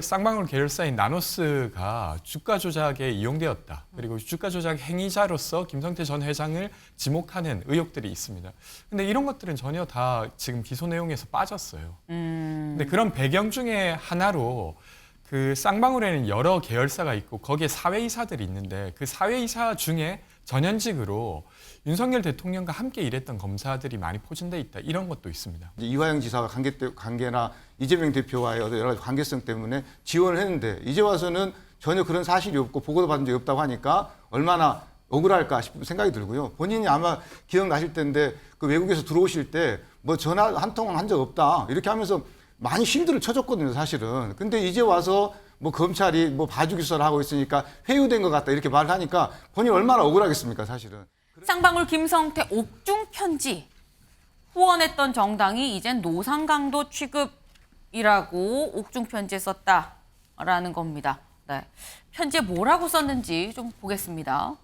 쌍방울 계열사인 나노스가 주가 조작에 이용되었다. 그리고 주가 조작 행위자로서 김성태 전 회장을 지목하는 의혹들이 있습니다. 근데 이런 것들은 전혀 다 지금 기소 내용에서 빠졌어요. 근데 그런 배경 중에 하나로 그 쌍방울에는 여러 계열사가 있고 거기에 사회이사들이 있는데 그 사회이사 중에 전현직으로 윤석열 대통령과 함께 일했던 검사들이 많이 포진돼 있다. 이런 것도 있습니다. 이화영 지사와 관계나 이재명 대표와의 여러 가지 관계성 때문에 지원을 했는데 이제 와서는 전혀 그런 사실이 없고 보고도 받은 적이 없다고 하니까 얼마나 억울할까 싶은 생각이 들고요. 본인이 아마 기억나실 텐데 그 외국에서 들어오실 때 뭐 전화 한 통 한 적 없다 이렇게 하면서 많이 힘들을 쳐줬거든요, 사실은. 근데 이제 와서 뭐 검찰이 뭐 봐주기 수사를 하고 있으니까 회유된 것 같다 이렇게 말을 하니까 본인이 얼마나 억울하겠습니까, 사실은. 쌍방울 김성태 옥중 편지 후원했던 정당이 이젠 노상강도 취급이라고 옥중 편지에 썼다라는 겁니다. 네. 편지에 뭐라고 썼는지 좀 보겠습니다.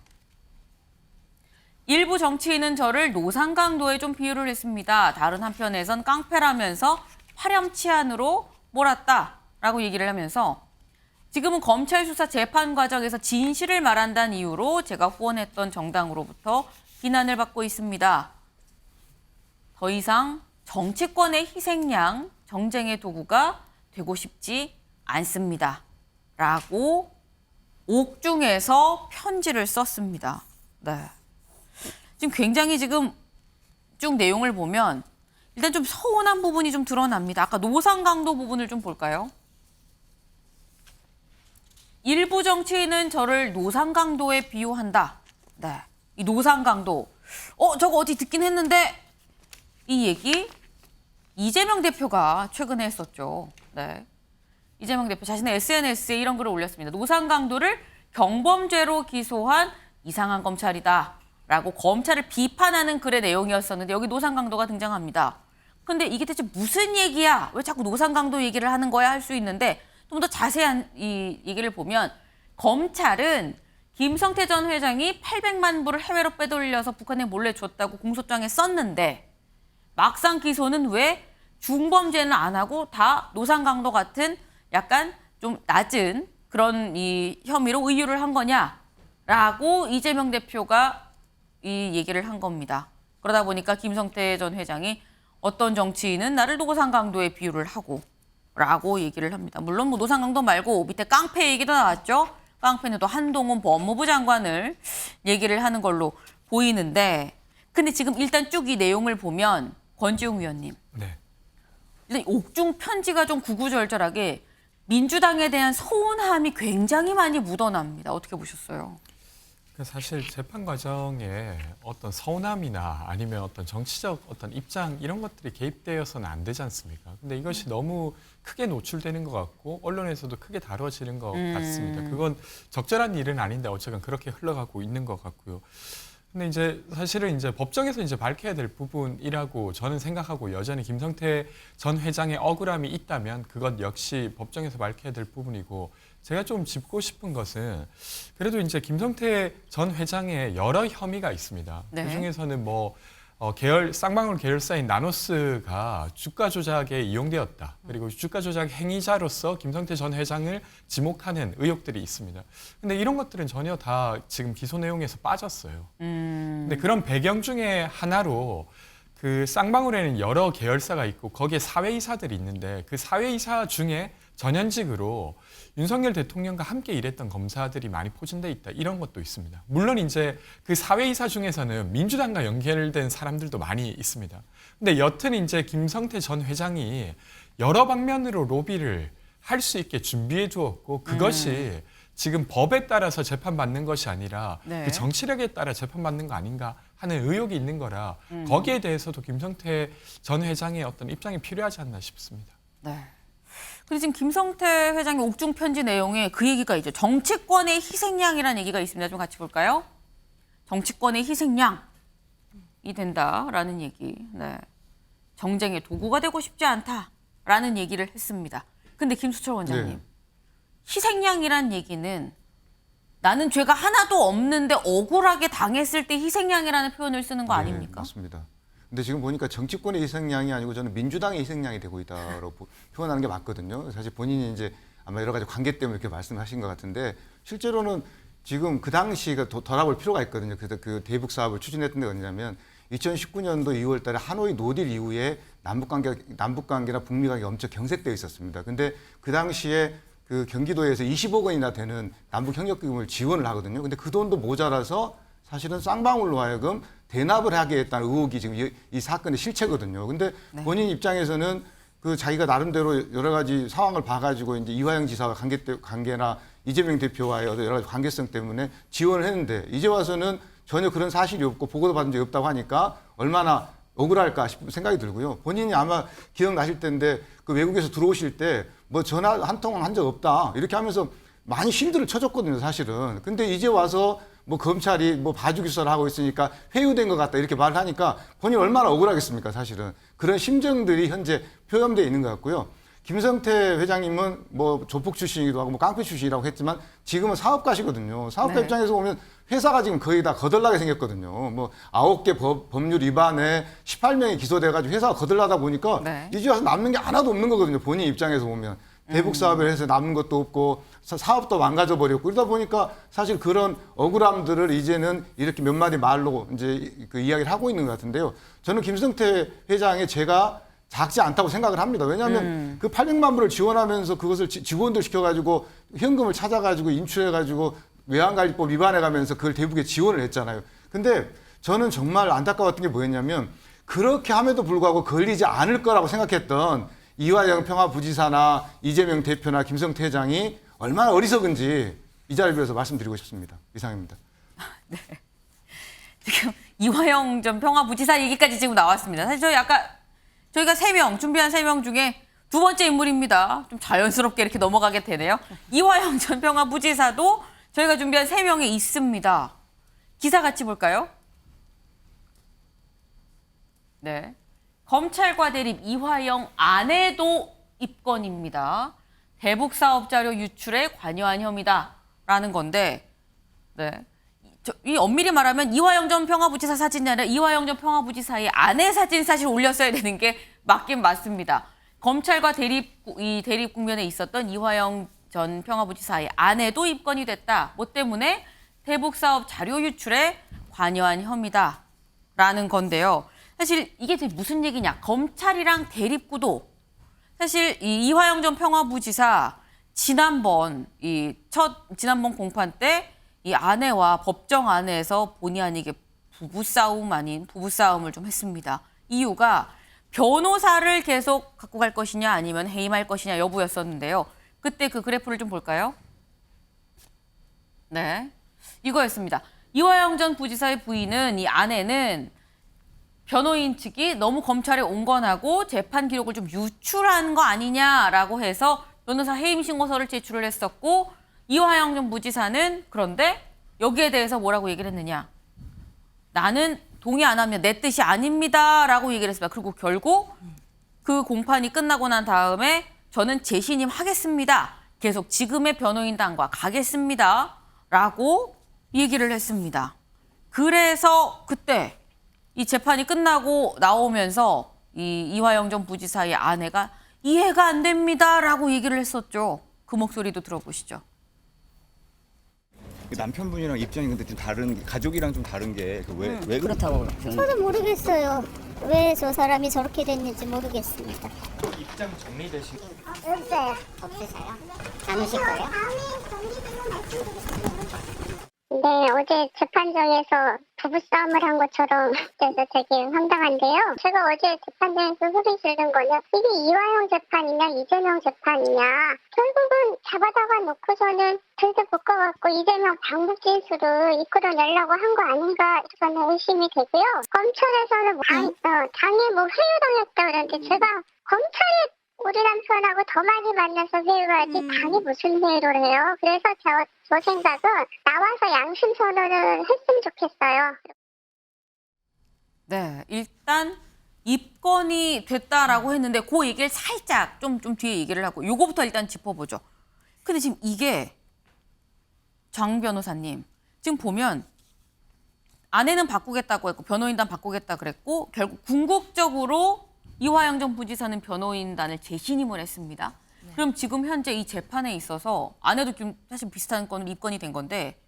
일부 정치인은 저를 노상강도에 좀 비유를 했습니다. 다른 한편에선 깡패라면서 파렴치한으로 몰았다라고 얘기를 하면서 지금은 검찰 수사 재판 과정에서 진실을 말한다는 이유로 제가 후원했던 정당으로부터 비난을 받고 있습니다. 더 이상 정치권의 희생양, 정쟁의 도구가 되고 싶지 않습니다. 라고 옥중에서 편지를 썼습니다. 네. 지금 굉장히 지금 쭉 내용을 보면 일단 좀 서운한 부분이 좀 드러납니다. 아까 노상강도 부분을 좀 볼까요? 일부 정치인은 저를 노상강도에 비유한다. 네, 이 노상강도. 저거 어디 듣긴 했는데 이 얘기 이재명 대표가 최근에 했었죠. 네, 이재명 대표 자신의 SNS에 이런 글을 올렸습니다. 노상강도를 경범죄로 기소한 이상한 검찰이다라고 검찰을 비판하는 글의 내용이었었는데 여기 노상강도가 등장합니다. 근데 이게 대체 무슨 얘기야? 왜 자꾸 노상강도 얘기를 하는 거야? 할 수 있는데 좀 더 자세한 이 얘기를 보면 검찰은 김성태 전 회장이 800만 불을 해외로 빼돌려서 북한에 몰래 줬다고 공소장에 썼는데 막상 기소는 왜 중범죄는 안 하고 다 노상강도 같은 약간 좀 낮은 그런 이 혐의로 의유를 한 거냐라고 이재명 대표가 이 얘기를 한 겁니다. 그러다 보니까 김성태 전 회장이 어떤 정치인은 나를 노상강도에 비유를 하고 라고 얘기를 합니다. 물론 뭐 노상강도 말고 밑에 깡패 얘기도 나왔죠. 깡패는 또 한동훈 법무부 장관을 얘기를 하는 걸로 보이는데 근데 지금 일단 쭉 이 내용을 보면 권지웅 위원님. 네. 일단 옥중 편지가 좀 구구절절하게 민주당에 대한 서운함이 굉장히 많이 묻어납니다. 어떻게 보셨어요? 사실 재판 과정에 어떤 서운함이나 아니면 어떤 정치적 어떤 입장 이런 것들이 개입되어서는 안 되지 않습니까? 근데 이것이 너무 크게 노출되는 것 같고 언론에서도 크게 다뤄지는 것 같습니다. 그건 적절한 일은 아닌데 어쨌든 그렇게 흘러가고 있는 것 같고요. 근데 이제 사실은 이제 법정에서 이제 밝혀야 될 부분이라고 저는 생각하고 여전히 김성태 전 회장의 억울함이 있다면 그것 역시 법정에서 밝혀야 될 부분이고 제가 좀 짚고 싶은 것은 그래도 이제 김성태 전 회장의 여러 혐의가 있습니다. 네. 그중에서는 뭐 쌍방울 계열사인 나노스가 주가 조작에 이용되었다. 그리고 주가 조작 행위자로서 김성태 전 회장을 지목하는 의혹들이 있습니다. 근데 이런 것들은 전혀 다 지금 기소 내용에서 빠졌어요. 근데 그런 배경 중에 하나로 그 쌍방울에는 여러 계열사가 있고 거기에 사회이사들이 있는데 그 사회이사 중에 전현직으로 윤석열 대통령과 함께 일했던 검사들이 많이 포진돼 있다. 이런 것도 있습니다. 물론 이제 그 사회이사 중에서는 민주당과 연결된 사람들도 많이 있습니다. 근데 여튼 이제 김성태 전 회장이 여러 방면으로 로비를 할 수 있게 준비해 주었고 그것이 지금 법에 따라서 재판받는 것이 아니라 네. 그 정치력에 따라 재판받는 거 아닌가 하는 의혹이 있는 거라 거기에 대해서도 김성태 전 회장의 어떤 입장이 필요하지 않나 싶습니다. 네. 근데 지금 김성태 회장의 옥중 편지 내용에 그 얘기가 있죠. 정치권의 희생양이라는 얘기가 있습니다. 좀 같이 볼까요? 정치권의 희생양이 된다라는 얘기. 네. 정쟁의 도구가 되고 싶지 않다라는 얘기를 했습니다. 근데 김수철 원장님, 네. 희생양이란 얘기는 나는 죄가 하나도 없는데 억울하게 당했을 때 희생양이라는 표현을 쓰는 거 아닙니까? 맞습니다. 근데 지금 보니까 정치권의 희생양이 아니고 저는 민주당의 희생양이 되고 있다고 표현하는 게 맞거든요. 사실 본인이 이제 아마 여러 가지 관계 때문에 이렇게 말씀하신 것 같은데 실제로는 지금 그 당시가 돌아볼 필요가 있거든요. 그래서 그 대북 사업을 추진했던 데 어디냐면 2019년도 2월 달에 하노이 노딜 이후에 남북 관계나 북미 관계가 엄청 경색되어 있었습니다. 근데 그 당시에 그 경기도에서 20억 원이나 되는 남북 협력기금을 지원을 하거든요. 근데 그 돈도 모자라서 사실은 쌍방울로 하여금 대납을 하게 했다는 의혹이 지금 이 사건의 실체거든요. 근데 본인 입장에서는 그 자기가 나름대로 여러 가지 상황을 봐가지고 이제 이화영 지사와 관계나 이재명 대표와의 여러 가지 관계성 때문에 지원을 했는데 이제 와서는 전혀 그런 사실이 없고 보고도 받은 적이 없다고 하니까 얼마나 억울할까 싶은 생각이 들고요. 본인이 아마 기억나실 텐데 그 외국에서 들어오실 때 뭐 전화 한 통 한 적 없다 이렇게 하면서 많이 실드를 쳐줬거든요, 사실은. 근데 이제 와서 뭐 검찰이 뭐 봐주기 수사를 하고 있으니까 회유된 것 같다 이렇게 말을 하니까 본인이 얼마나 억울하겠습니까, 사실은. 그런 심정들이 현재 표현되어 있는 것 같고요. 김성태 회장님은 뭐 조폭 출신이기도 하고 뭐 깡패 출신이라고 했지만 지금은 사업가시거든요. 사업가 입장에서 보면 회사가 지금 거의 다 거덜나게 생겼거든요. 뭐 9개 법률 위반에 18명이 기소돼가지고 회사가 거덜나다 보니까 이제 와서 남는 게 하나도 없는 거거든요. 본인 입장에서 보면. 대북 사업을 해서 남는 것도 없고 사업도 망가져 버렸고 그러다 보니까 사실 그런 억울함들을 이제는 이렇게 몇 마디 말로 이제 그 이야기를 하고 있는 것 같은데요. 저는 김성태 회장의 죄가 작지 않다고 생각을 합니다. 왜냐하면 그 800만 불을 지원하면서 그것을 직원들 시켜가지고 현금을 찾아가지고 인출해가지고 외환관리법 위반해가면서 그걸 대북에 지원을 했잖아요. 근데 저는 정말 안타까웠던 게 뭐였냐면 그렇게 함에도 불구하고 걸리지 않을 거라고 생각했던 이화영 평화부지사나 이재명 대표나 김성태 회장이 얼마나 어리석은지 이 자리를 빌어서 말씀드리고 싶습니다. 이상입니다. 네. 지금 이화영 전 평화부지사 얘기까지 지금 나왔습니다. 사실 저희가 3명, 준비한 3명 중에 두 번째 인물입니다. 좀 자연스럽게 이렇게 넘어가게 되네요. 이화영 전 평화부지사도 저희가 준비한 3명이 있습니다. 기사 같이 볼까요? 네. 검찰과 대립 이화영 아내도 입건입니다. 대북 사업 자료 유출에 관여한 혐의다라는 건데, 네. 이 엄밀히 말하면 이화영 전 평화부지사 사진이 아니라 이화영 전 평화부지사의 아내 사진 사실 올렸어야 되는 게 맞긴 맞습니다. 검찰과 대립 국면에 있었던 이화영 전 평화부지사의 아내도 입건이 됐다. 뭐 때문에 대북 사업 자료 유출에 관여한 혐의다라는 건데요. 사실 이게 무슨 얘기냐? 검찰이랑 대립구도. 사실 이화영 전 평화부지사 지난번 공판 때 이 아내와 법정 안에서 본의 아니게 부부싸움을 좀 했습니다. 이유가 변호사를 계속 갖고 갈 것이냐 아니면 해임할 것이냐 여부였었는데요. 그때 그 그래프를 좀 볼까요? 네, 이거였습니다. 이화영 전 부지사의 부인은 이 아내는 변호인 측이 너무 검찰에 온건하고 재판 기록을 좀 유출한 거 아니냐라고 해서 변호사 해임 신고서를 제출을 했었고 이화영 전 부지사는 그런데 여기에 대해서 뭐라고 얘기를 했느냐. 나는 동의 안 하면 내 뜻이 아닙니다라고 얘기를 했습니다. 그리고 결국 그 공판이 끝나고 난 다음에 저는 재신임 하겠습니다. 계속 지금의 변호인단과 가겠습니다라고 얘기를 했습니다. 그래서 그때 이 재판이 끝나고 나오면서 이화영 전 부지사의 아내가 이해가 안 됩니다라고 얘기를 했었죠. 그 목소리도 들어보시죠. 남편분이랑 입장이 근데 좀 다른 가족이랑 좀 다른 게 왜 그렇다고 저는 모르겠어요. 왜 저 사람이 저렇게 됐는지 모르겠습니다. 입장 정리되신 없어요. 없으세요? 안 오실 거예요? 네, 어제 재판장에서 부부싸움을 한 것처럼 돼서 되게 황당한데요. 제가 어제 재판장에서 소리 지른 거는 이게 이화영 재판이냐 이재명 재판이냐 결국은 잡아다가 놓고서는 들들 볶아갖고 이재명 방북 진술을 이끌어내려고 한 거 아닌가 저는 의심이 되고요. 검찰에서는 당에 뭐 회유당했다 그러는데 제가 검찰에 우리 남편하고 더 많이 만나서 회유를 하지 당이 무슨 회유를 해요. 그래서 저 생각은 나와서 양심 선언을 했으면 좋겠어요. 네, 일단 입건이 됐다라고 했는데 그 얘기를 살짝 좀 뒤에 얘기를 하고 요거부터 일단 짚어보죠. 근데 지금 이게 장 변호사님 지금 보면 아내는 바꾸겠다고 했고 변호인단 바꾸겠다 그랬고 결국 궁극적으로 이화영 전 부지사는 변호인단을 재신임을 했습니다. 그럼 지금 현재 이 재판에 있어서 아내도 좀 사실 비슷한 건으로 입건이 된 건데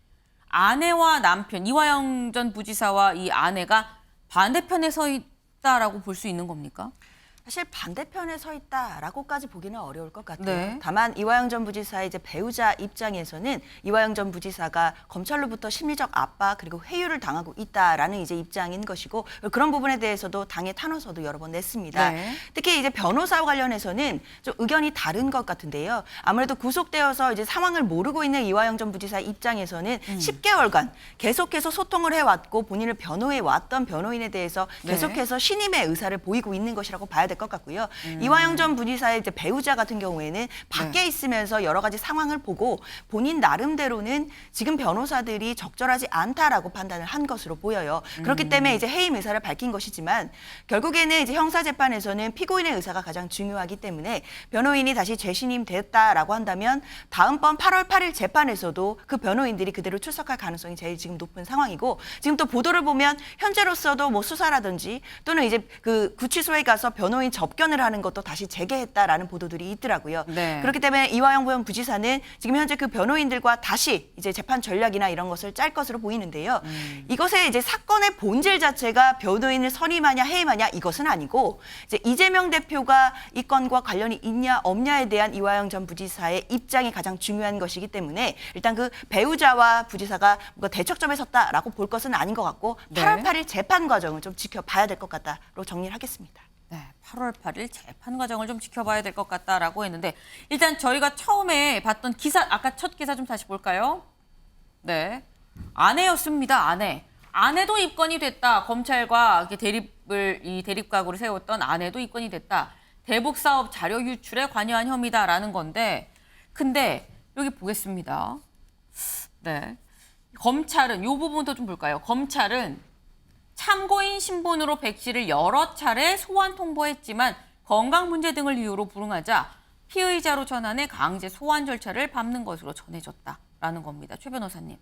아내와 남편 이화영 전 부지사와 이 아내가 반대편에 서 있다라고 볼 수 있는 겁니까? 사실 반대편에 서 있다라고까지 보기는 어려울 것 같아요. 네. 다만 이화영 전 부지사의 이제 배우자 입장에서는 이화영 전 부지사가 검찰로부터 심리적 압박 그리고 회유를 당하고 있다라는 이제 입장인 것이고 그런 부분에 대해서도 당의 탄원서도 여러 번 냈습니다. 네. 특히 이제 변호사와 관련해서는 좀 의견이 다른 것 같은데요. 아무래도 구속되어서 이제 상황을 모르고 있는 이화영 전 부지사 입장에서는 10개월간 계속해서 소통을 해왔고 본인을 변호해 왔던 변호인에 대해서 네. 계속해서 신임의 의사를 보이고 있는 것이라고 봐야 될 것 같고요. 이화영 전 부지사의 이제 배우자 같은 경우에는 밖에 있으면서 여러 가지 상황을 보고 본인 나름대로는 지금 변호사들이 적절하지 않다라고 판단을 한 것으로 보여요. 그렇기 때문에 이제 해임 의사를 밝힌 것이지만 결국에는 이제 형사 재판에서는 피고인의 의사가 가장 중요하기 때문에 변호인이 다시 재신임 됐다라고 한다면 다음번 8월 8일 재판에서도 그 변호인들이 그대로 출석할 가능성이 제일 지금 높은 상황이고 지금 또 보도를 보면 현재로서도 뭐 수사라든지 또는 이제 그 구치소에 가서 변호인 접견을 하는 것도 다시 재개했다라는 보도들이 있더라고요. 네. 그렇기 때문에 이화영 부지사는 지금 현재 그 변호인들과 다시 이제 재판 전략이나 이런 것을 짤 것으로 보이는데요. 이것의 이제 사건의 본질 자체가 변호인을 선임하냐 해임하냐 이것은 아니고 이제 이재명 대표가 이 건과 관련이 있냐 없냐에 대한 이화영 전 부지사의 입장이 가장 중요한 것이기 때문에 일단 그 배우자와 부지사가 뭔가 대척점에 섰다라고 볼 것은 아닌 것 같고 네. 8월 8일 재판 과정을 좀 지켜봐야 될 것 같다로 정리를 하겠습니다. 네, 8월 8일 재판 과정을 좀 지켜봐야 될 것 같다라고 했는데 일단 저희가 처음에 봤던 기사 아까 첫 기사 좀 다시 볼까요? 네, 아내였습니다. 아내도 입건이 됐다. 검찰과 이렇게 대립각으로 세웠던 아내도 입건이 됐다. 대북 사업 자료 유출에 관여한 혐의다라는 건데 근데 여기 보겠습니다. 네, 검찰은 이 부분도 좀 볼까요? 검찰은 참고인 신분으로 백 씨를 여러 차례 소환 통보했지만 건강 문제 등을 이유로 불응하자 피의자로 전환해 강제 소환 절차를 밟는 것으로 전해졌다라는 겁니다. 최 변호사님.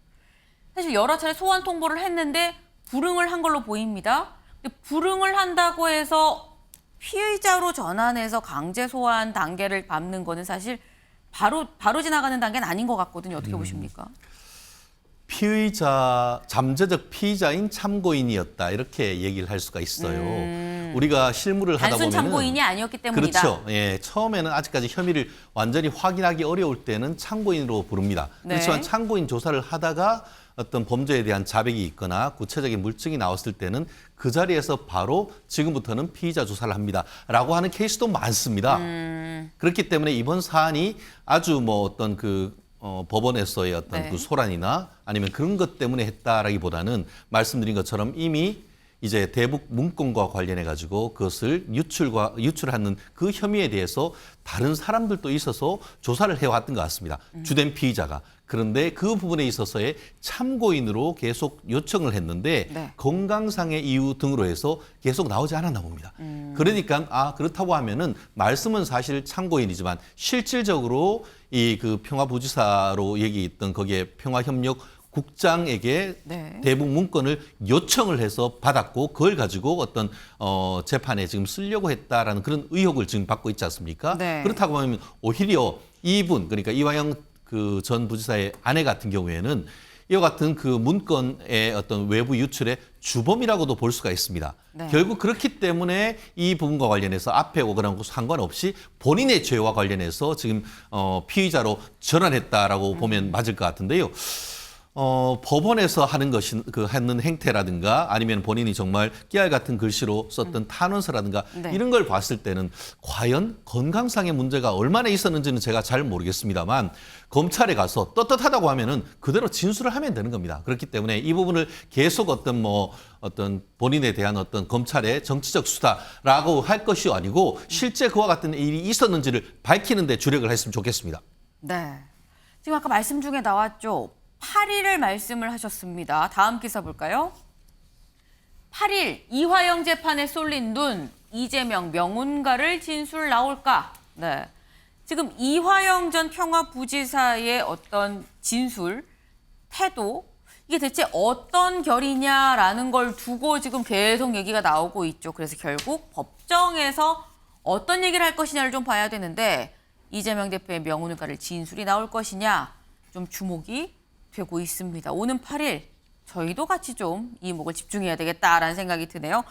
사실 여러 차례 소환 통보를 했는데 불응을 한 걸로 보입니다. 근데 불응을 한다고 해서 피의자로 전환해서 강제 소환 단계를 밟는 거는 사실 바로 지나가는 단계는 아닌 것 같거든요. 어떻게 보십니까? 피의자, 잠재적 피의자인 참고인이었다 이렇게 얘기를 할 수가 있어요. 우리가 실무를 하다 단순 보면은 참고인이 아니었기 때문이다. 그렇죠. 예, 처음에는 아직까지 혐의를 완전히 확인하기 어려울 때는 참고인으로 부릅니다. 네. 그렇지만 참고인 조사를 하다가 어떤 범죄에 대한 자백이 있거나 구체적인 물증이 나왔을 때는 그 자리에서 바로 지금부터는 피의자 조사를 합니다라고 하는 케이스도 많습니다. 그렇기 때문에 이번 사안이 아주 뭐 어떤 법원에서의 어떤 네. 그 소란이나 아니면 그런 것 때문에 했다라기보다는 말씀드린 것처럼 이미 이제 대북 문건과 관련해 가지고 그것을 유출하는 그 혐의에 대해서 다른 사람들도 있어서 조사를 해왔던 것 같습니다. 주된 피의자가. 그런데 그 부분에 있어서의 참고인으로 계속 요청을 했는데 네. 건강상의 이유 등으로 해서 계속 나오지 않았나 봅니다. 그러니까 그렇다고 하면은 말씀은 사실 참고인이지만 실질적으로 이 그 평화부지사로 얘기했던 거기에 평화협력 국장에게 네. 대북 문건을 요청을 해서 받았고 그걸 가지고 어떤 재판에 지금 쓰려고 했다라는 그런 의혹을 지금 받고 있지 않습니까? 네. 그렇다고 하면 오히려 이분 그러니까 이화영 그 전 부지사의 아내 같은 경우에는 이와 같은 그 문건의 어떤 외부 유출의 주범이라고도 볼 수가 있습니다. 네. 결국 그렇기 때문에 이 부분과 관련해서 앞에 오거나 상관없이 본인의 죄와 관련해서 지금 피의자로 전환했다라고 보면 맞을 것 같은데요. 법원에서 하는 하는 행태라든가 아니면 본인이 정말 깨알 같은 글씨로 썼던 탄원서라든가 네. 이런 걸 봤을 때는 과연 건강상의 문제가 얼마나 있었는지는 제가 잘 모르겠습니다만 검찰에 가서 떳떳하다고 하면은 그대로 진술을 하면 되는 겁니다. 그렇기 때문에 이 부분을 계속 어떤 본인에 대한 어떤 검찰의 정치적 수사라고 할 것이 아니고 실제 그와 같은 일이 있었는지를 밝히는 데 주력을 했으면 좋겠습니다. 네. 지금 아까 말씀 중에 나왔죠. 8일을 말씀을 하셨습니다. 다음 기사 볼까요? 8일 이화영 재판에 쏠린 눈 이재명 명운가를 진술 나올까? 네. 지금 이화영 전 평화부지사의 어떤 진술, 태도 이게 대체 어떤 결이냐라는 걸 두고 지금 계속 얘기가 나오고 있죠. 그래서 결국 법정에서 어떤 얘기를 할 것이냐를 좀 봐야 되는데 이재명 대표의 명운을가를 진술이 나올 것이냐 좀 주목이 되고 있습니다. 오는 8일 저희도 같이 좀 이목을 집중해야 되겠다라는 생각이 드네요.